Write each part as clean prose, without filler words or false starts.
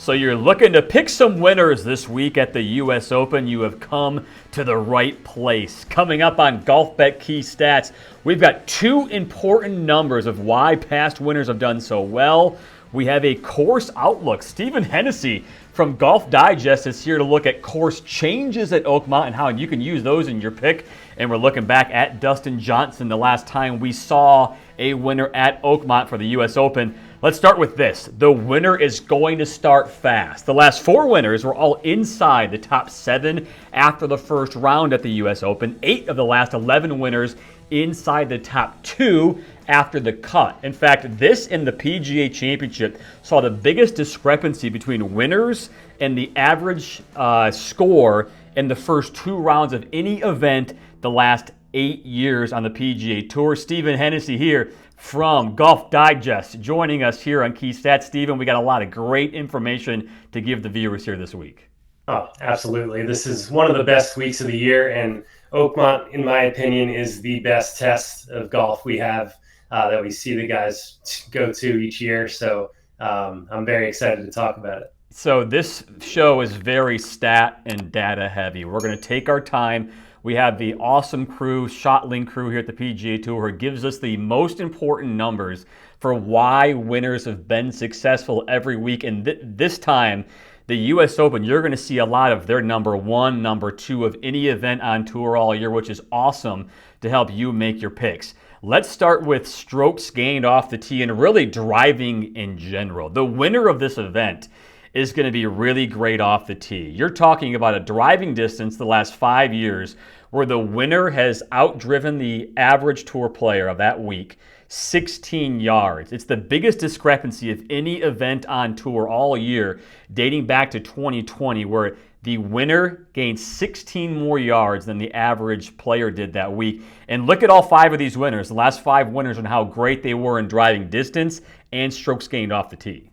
So you're looking to pick some winners this week at the U.S. Open. You have come to the right place. Coming up on Golfbet Key Stats, we've got two important numbers of why past winners have done so well. We have a course outlook. Stephen Hennessey from Golf Digest is here to look at course changes at Oakmont and how you can use those in your pick. And we're looking back at Dustin Johnson, the last time we saw a winner at Oakmont for the U.S. Open. Let's start with this. The winner is going to start fast. The last four winners were all inside the top 7 after the first round at the U.S. Open. 8 of the last 11 winners inside the top 2 after the cut. In fact, this in the PGA Championship saw the biggest discrepancy between winners and the average score in the first 2 rounds of any event the last 8 years on the PGA Tour. Stephen Hennessey here from Golf Digest joining us here on Key Stats. Stephen, we got a lot of great information to give the viewers here this week. Oh, absolutely. This is one of the best weeks of the year, and Oakmont, in my opinion, is the best test of golf we have that we see the guys go to each year. So I'm very excited to talk about it. So this show is very stat and data heavy. We're going to take our time. We have the awesome crew, ShotLink crew here at the PGA Tour, who gives us the most important numbers for why winners have been successful every week. And this time, the U.S. Open, you're going to see a lot of their number 1, number 2 of any event on tour all year, which is awesome to help you make your picks. Let's start with strokes gained off the tee and really driving in general. The winner of this event is going to be really great off the tee. You're talking about a driving distance the last 5 years where the winner has outdriven the average tour player of that week 16 yards. It's the biggest discrepancy of any event on tour all year, dating back to 2020, where the winner gained 16 more yards than the average player did that week. And look at all 5 of these winners, the last 5 winners, and how great they were in driving distance and strokes gained off the tee.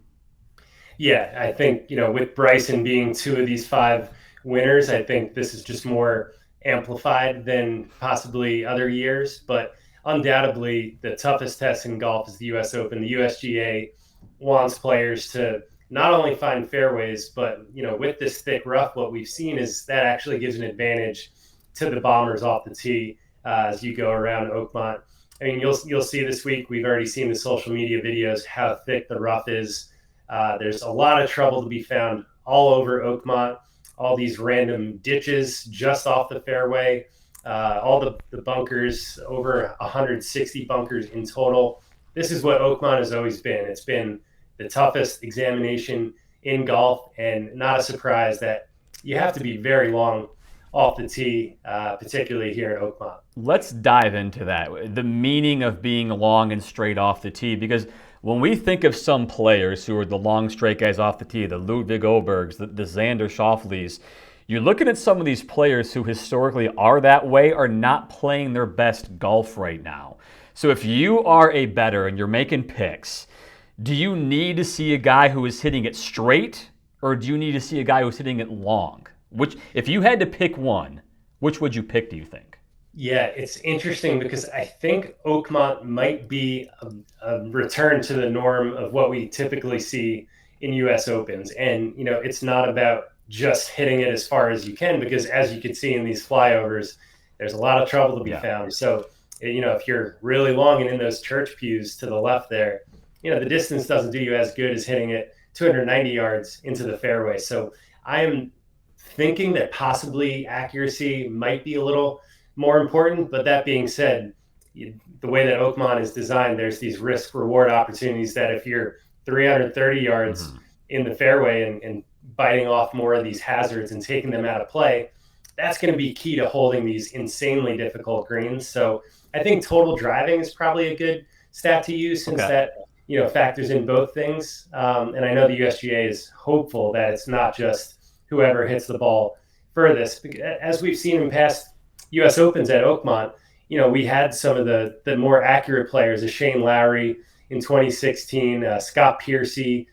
Yeah, I think, with Bryson being 2 of these 5 winners, I think this is just more amplified than possibly other years. But undoubtedly, the toughest test in golf is the U.S. Open. The USGA wants players to not only find fairways, but, with this thick rough, what we've seen is that actually gives an advantage to the bombers off the tee as you go around Oakmont. I mean, you'll see this week, we've already seen the social media videos, how thick the rough is. There's a lot of trouble to be found all over Oakmont, all these random ditches just off the fairway, all the bunkers, over 160 bunkers in total. This is what Oakmont has always been. It's been the toughest examination in golf, and not a surprise that you have to be very long off the tee, particularly here at Oakmont. Let's dive into that, the meaning of being long and straight off the tee, because when we think of some players who are the long, straight guys off the tee, the Ludwig Obergs, the Xander Schauffele's, you're looking at some of these players who historically are that way are not playing their best golf right now. So if you are a bettor and you're making picks, do you need to see a guy who is hitting it straight, or do you need to see a guy who's hitting it long? Which, if you had to pick one, which would you pick, do you think? Yeah, it's interesting because I think Oakmont might be a return to the norm of what we typically see in U.S. Opens. And, it's not about just hitting it as far as you can, because as you can see in these flyovers, there's a lot of trouble to be found. So, if you're really long and in those church pews to the left there, the distance doesn't do you as good as hitting it 290 yards into the fairway. So I am thinking that possibly accuracy might be a little more important. But that being said, the way that Oakmont is designed, there's these risk reward opportunities that if you're 330 yards in the fairway and biting off more of these hazards and taking them out of play, that's going to be key to holding these insanely difficult greens. So I think total driving is probably a good stat to use, since that factors in both things. And I know the USGA is hopeful that it's not just whoever hits the ball furthest. As we've seen in past U.S. Opens at Oakmont, we had some of the more accurate players, a Shane Lowry in 2016, Scott Piercy,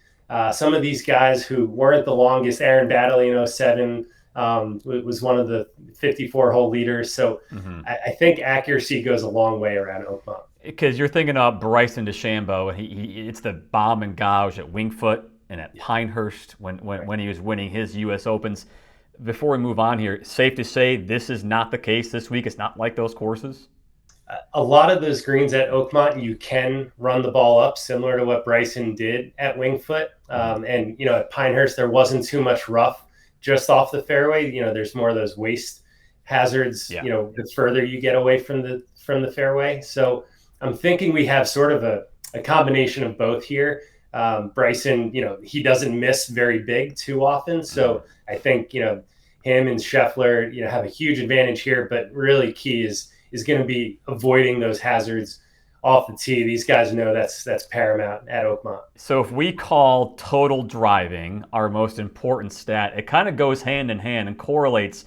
some of these guys who weren't the longest. Aaron Baddeley in 07 was one of the 54-hole leaders. So I think accuracy goes a long way around Oakmont. Because you're thinking of Bryson DeChambeau, it's the bomb and gouge at Wingfoot and at Pinehurst when he was winning his U.S. Opens. Before we move on here, safe to say this is not the case this week. It's not like those courses. A lot of those greens at Oakmont, you can run the ball up, similar to what Bryson did at Wingfoot. And at Pinehurst, there wasn't too much rough just off the fairway. There's more of those waste hazards. Yeah. The further you get away from the fairway. So I'm thinking we have sort of a combination of both here. Bryson, he doesn't miss very big too often. So I think, him and Scheffler, have a huge advantage here, but really key is going to be avoiding those hazards off the tee. These guys know that's paramount at Oakmont. So if we call total driving our most important stat, it kind of goes hand in hand and correlates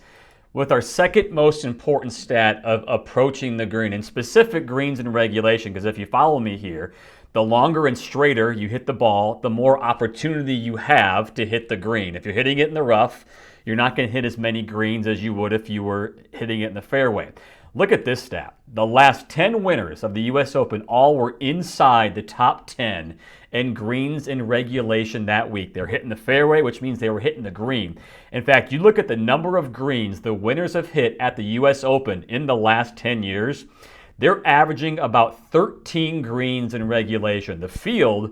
with our second most important stat of approaching the green, and specific greens in regulation, because if you follow me here, the longer and straighter you hit the ball, the more opportunity you have to hit the green. If you're hitting it in the rough, you're not going to hit as many greens as you would if you were hitting it in the fairway. Look at this stat. The last 10 winners of the U.S. Open all were inside the top 10 in greens in regulation that week. They're hitting the fairway, which means they were hitting the green. In fact, you look at the number of greens the winners have hit at the U.S. Open in the last 10 years, they're averaging about 13 greens in regulation. The field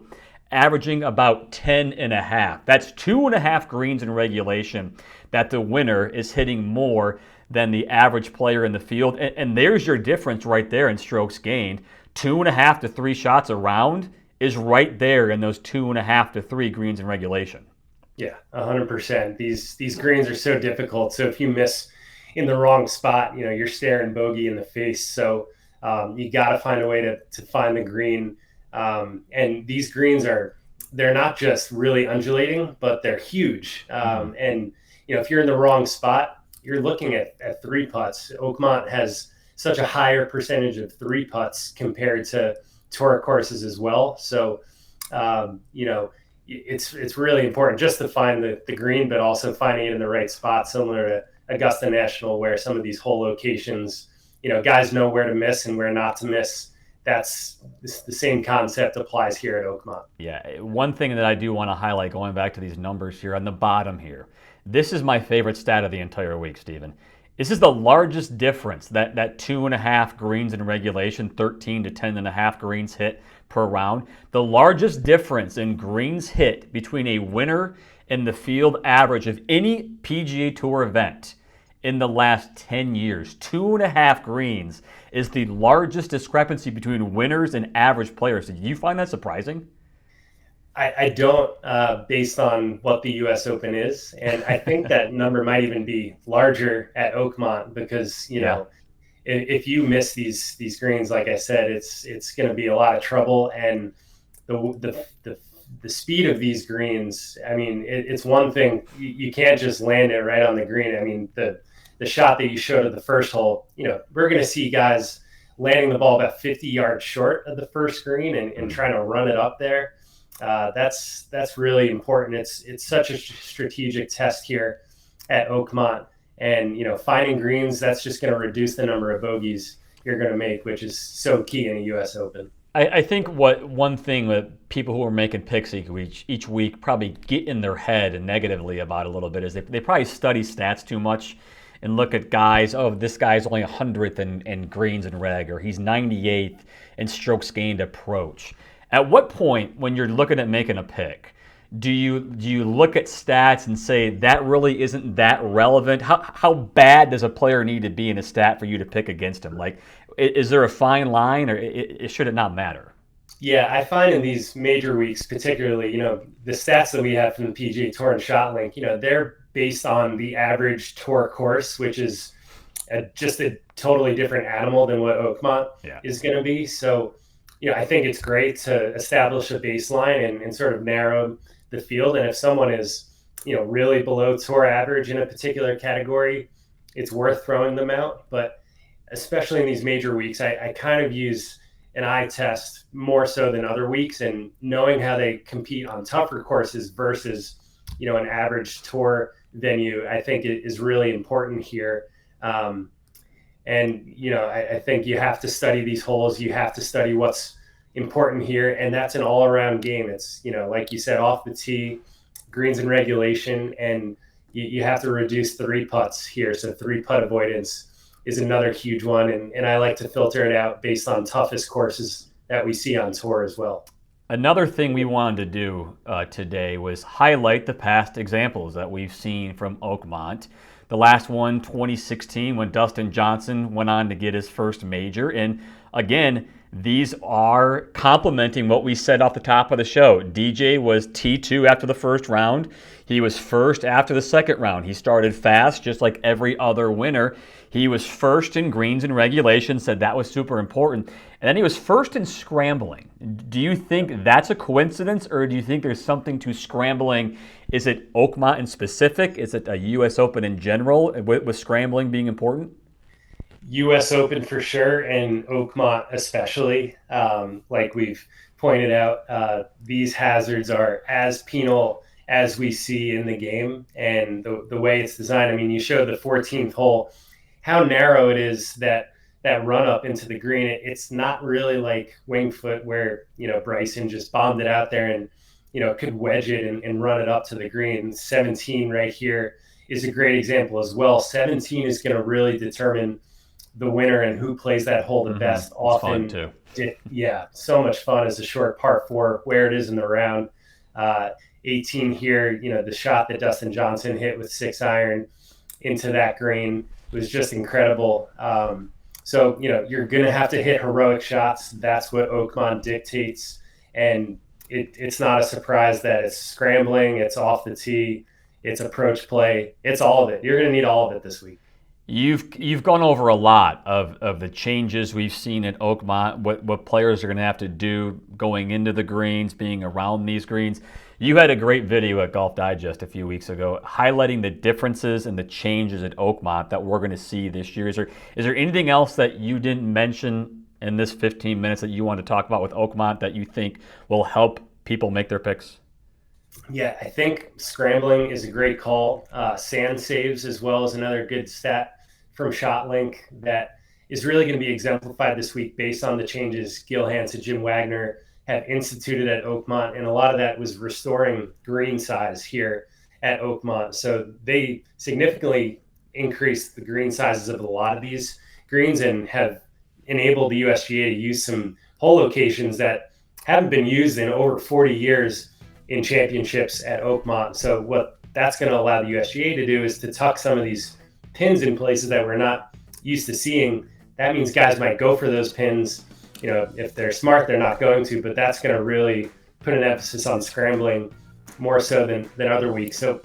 averaging about 10 and a half. That's 2.5 greens in regulation that the winner is hitting more than the average player in the field. And there's your difference right there in strokes gained. 2.5 to 3 shots around is right there in those 2.5 to 3 greens in regulation. Yeah, 100%. These greens are so difficult. So if you miss in the wrong spot, you're staring bogey in the face. So you got to find a way to find the green. And these greens they're not just really undulating, but they're huge. And if you're in the wrong spot, you're looking at 3 putts. Oakmont has such a higher percentage of 3 putts compared to tour courses as well. So, it's really important just to find the green, but also finding it in the right spot, similar to Augusta National, where some of these hole locations, guys know where to miss and where not to miss. That's the same concept applies here at Oakmont. Yeah, one thing that I do want to highlight, going back to these numbers here on the bottom here, this is my favorite stat of the entire week, Stephen. This is the largest difference, that 2.5 greens in regulation, 13 to 10.5 greens hit per round. The largest difference in greens hit between a winner and the field average of any PGA Tour event in the last 10 years. 2.5 greens is the largest discrepancy between winners and average players. Do you find that surprising? I don't, based on what the U.S. Open is. And I think that number might even be larger at Oakmont because, if you miss these greens, like I said, it's going to be a lot of trouble. And the speed of these greens, I mean, it's one thing. You can't just land it right on the green. I mean, the shot that you showed at the first hole, we're going to see guys landing the ball about 50 yards short of the first green and trying to run it up there. That's really important. It's such a strategic test here at Oakmont, and finding greens, that's just going to reduce the number of bogeys you're going to make, which is so key in a U.S. Open. I think one thing that people who are making picks each week probably get in their head and negatively about a little bit is they probably study stats too much and look at guys, this guy's only 100th in greens and reg, or he's 98th in strokes gained approach. At what point, when you're looking at making a pick, do you look at stats and say that really isn't that relevant? How bad does a player need to be in a stat for you to pick against him? Like, is there a fine line, or should it not matter? Yeah, I find in these major weeks, particularly, the stats that we have from the PGA Tour and ShotLink, they're based on the average tour course, which is just a totally different animal than what Oakmont is going to be. So, I think it's great to establish a baseline and sort of narrow the field. And if someone is, really below tour average in a particular category, it's worth throwing them out. But especially in these major weeks, I kind of use an eye test more so than other weeks, and knowing how they compete on tougher courses versus, an average tour venue, I think it is really important here. I think you have to study these holes. You have to study what's, important here, and that's an all-around game. It's, like you said, off the tee, greens in regulation, and you have to reduce three putts here. So three putt avoidance is another huge one, and I like to filter it out based on toughest courses that we see on tour as well. Another thing we wanted to do today was highlight the past examples that we've seen from Oakmont. The last one, 2016, when Dustin Johnson went on to get his first major. And again, these are complementing what we said off the top of the show. DJ was T2 after the first round. He was first after the second round. He started fast, just like every other winner. He was first in greens and regulation, said that was super important. And then he was first in scrambling. Do you think that's a coincidence, or do you think there's something to scrambling? Is it Oakmont in specific? Is it a U.S. Open in general, with scrambling being important? U.S. Open for sure, and Oakmont especially. Like we've pointed out, these hazards are as penal as we see in the game, and the way it's designed. I mean, you showed the 14th hole, how narrow it is, that run up into the green. It's not really like Winged Foot where, Bryson just bombed it out there and, could wedge it and run it up to the green. 17 right here is a great example as well. 17 is going to really determine the winner and who plays that hole the best. It's often fun too. Yeah, so much fun as a short par 4 where it is in the round. 18 here, the shot that Dustin Johnson hit with 6-iron into that green was just incredible. So you're going to have to hit heroic shots. That's what Oakmont dictates, and it's not a surprise that it's scrambling, it's off the tee, it's approach play, it's all of it. You're going to need all of it this week. You've gone over a lot of the changes we've seen at Oakmont, what players are going to have to do going into the greens, being around these greens. You had a great video at Golf Digest a few weeks ago highlighting the differences and the changes at Oakmont that we're going to see this year. Is there anything else that you didn't mention in this 15 minutes that you want to talk about with Oakmont that you think will help people make their picks? Yeah, I think scrambling is a great call. Sand saves as well is another good stat from ShotLink that is really going to be exemplified this week based on the changes Gil Hanse and Jim Wagner have instituted at Oakmont. And a lot of that was restoring green size here at Oakmont. So they significantly increased the green sizes of a lot of these greens and have enabled the USGA to use some hole locations that haven't been used in over 40 years in championships at Oakmont. So what that's going to allow the USGA to do is to tuck some of these pins in places that we're not used to seeing. That means guys might go for those pins. If they're smart, they're not going to, but that's going to really put an emphasis on scrambling more so than other weeks. So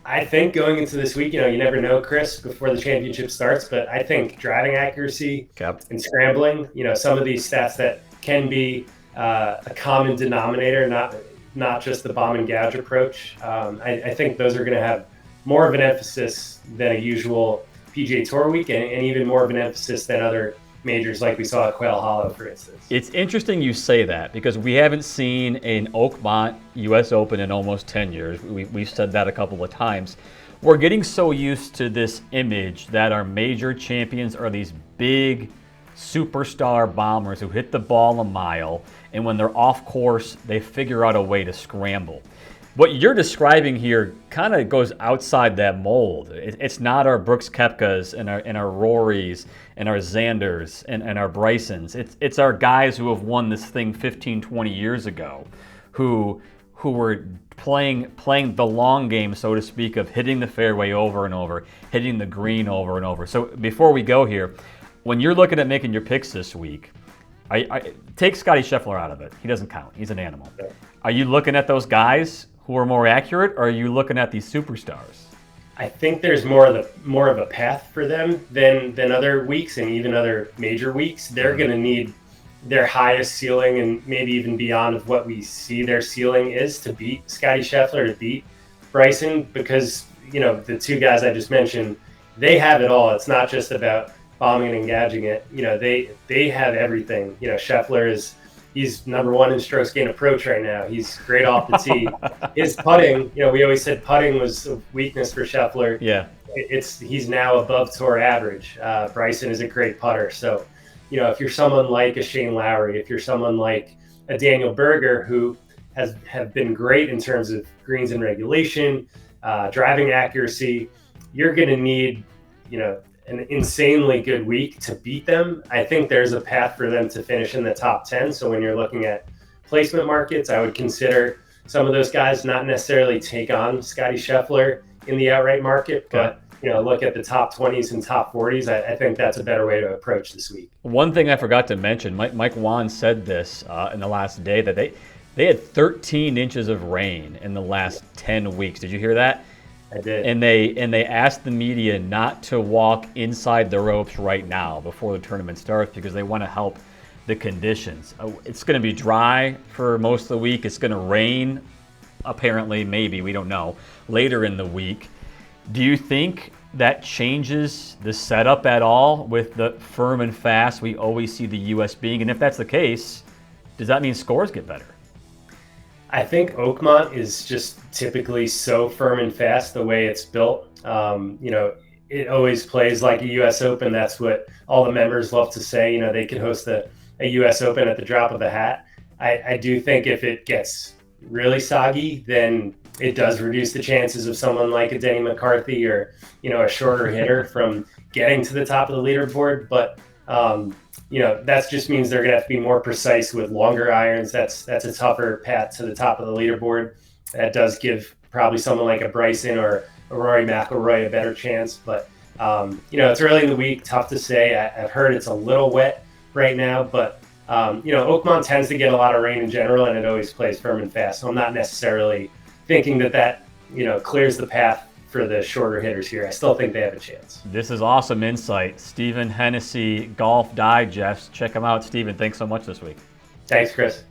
I think going into this week, you never know, Chris, before the championship starts, but I think driving accuracy and scrambling, some of these stats that can be a common denominator, not just the bomb and gouge approach. I think those are going to have more of an emphasis than a usual PGA Tour week, and even more of an emphasis than other majors like we saw at Quail Hollow, for instance. It's interesting you say that because we haven't seen an Oakmont U.S. Open in almost 10 years. We've said that a couple of times. We're getting so used to this image that our major champions are these big superstar bombers who hit the ball a mile, and when they're off course, they figure out a way to scramble. What you're describing here kind of goes outside that mold. It's not our Brooks Koepkas and our Rorys and our Xanders and our Brysons. It's our guys who have won this thing 15, 20 years ago, who were playing the long game, so to speak, of hitting the fairway over and over, hitting the green over and over. So before we go here, when you're looking at making your picks this week, I take Scotty Scheffler out of it. He doesn't count. He's an animal. Are you looking at those guys who are more accurate, or are you looking at these superstars? I think there's more of a path for them than other weeks and even other major weeks. They're going to need their highest ceiling and maybe even beyond of what we see their ceiling is to beat Scotty Scheffler, to beat Bryson, because the two guys I just mentioned, they have it all. It's not just about bombing and gouging it. They have everything. Scheffler he's number one in strokes gained approach right now. He's great off the tee. His putting, we always said putting was a weakness for Scheffler. Yeah. He's now above tour average. Bryson is a great putter. So if you're someone like a Shane Lowry, if you're someone like a Daniel Berger, who have been great in terms of greens and regulation, driving accuracy, you're going to need, an insanely good week to beat them. I think there's a path for them to finish in the top 10. So when you're looking at placement markets, I would consider some of those guys, not necessarily take on Scotty Scheffler in the outright market, but look at the top 20s and top 40s. I think that's a better way to approach this week. One thing I forgot to mention, Mike Wan said this in the last day, that they had 13 inches of rain in the last 10 weeks. Did you hear that? I did. And they asked the media not to walk inside the ropes right now before the tournament starts because they want to help the conditions. It's going to be dry for most of the week. It's going to rain, apparently, maybe, we don't know, later in the week. Do you think that changes the setup at all with the firm and fast we always see the U.S. being? And if that's the case, does that mean scores get better? I think Oakmont is just typically so firm and fast the way it's built. It always plays like a U.S. Open. That's what all the members love to say. They could host a U.S. Open at the drop of a hat. I do think if it gets really soggy, then it does reduce the chances of someone like a Denny McCarthy or, a shorter hitter from getting to the top of the leaderboard. But, that just means they're going to have to be more precise with longer irons. That's a tougher path to the top of the leaderboard. That does give probably someone like a Bryson or a Rory McIlroy a better chance. But, it's early in the week, tough to say. I've heard it's a little wet right now, but, Oakmont tends to get a lot of rain in general, and it always plays firm and fast. So I'm not necessarily thinking that clears the path for the shorter hitters here. I still think they have a chance. This is awesome insight. Stephen Hennessey, Golf Digest. Check him out, Stephen. Thanks so much this week. Thanks, Chris.